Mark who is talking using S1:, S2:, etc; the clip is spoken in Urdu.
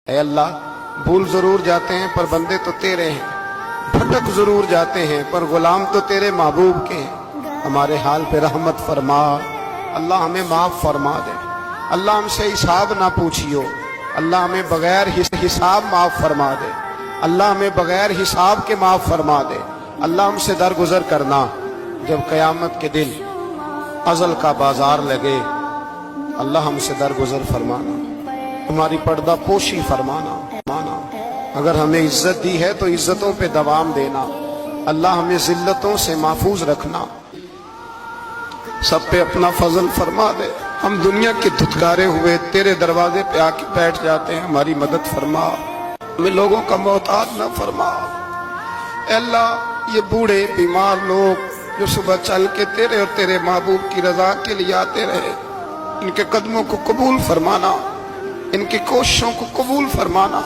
S1: اے اللہ بھول ضرور جاتے ہیں پر بندے تو تیرے ہیں، بھٹک ضرور جاتے ہیں پر غلام تو تیرے محبوب کے ہیں۔ ہمارے حال پہ رحمت فرما، اللہ ہمیں معاف فرما دے، اللہ ہم سے حساب نہ پوچھیو، اللہ ہمیں بغیر حساب معاف فرما دے، اللہ ہمیں بغیر حساب کے معاف فرما دے، اللہ ہم سے درگزر کرنا جب قیامت کے دن ازل کا بازار لگے، اللہ ہم سے درگزر فرمانا، ہماری پردہ پوشی فرمانا، اگر ہمیں عزت دی ہے تو عزتوں پہ دوام دینا، اللہ ہمیں ذلتوں سے محفوظ رکھنا، سب پہ اپنا فضل فرما دے۔ ہم دنیا کے دھتکارے ہوئے تیرے دروازے پہ آ کے بیٹھ جاتے ہیں، ہماری مدد فرما، ہمیں لوگوں کا محتاج نہ فرما۔ اے اللہ یہ بوڑھے بیمار لوگ جو صبح چل کے تیرے اور تیرے محبوب کی رضا کے لیے آتے رہے، ان کے قدموں کو قبول فرمانا، ان کی کوششوں کو قبول فرمانا۔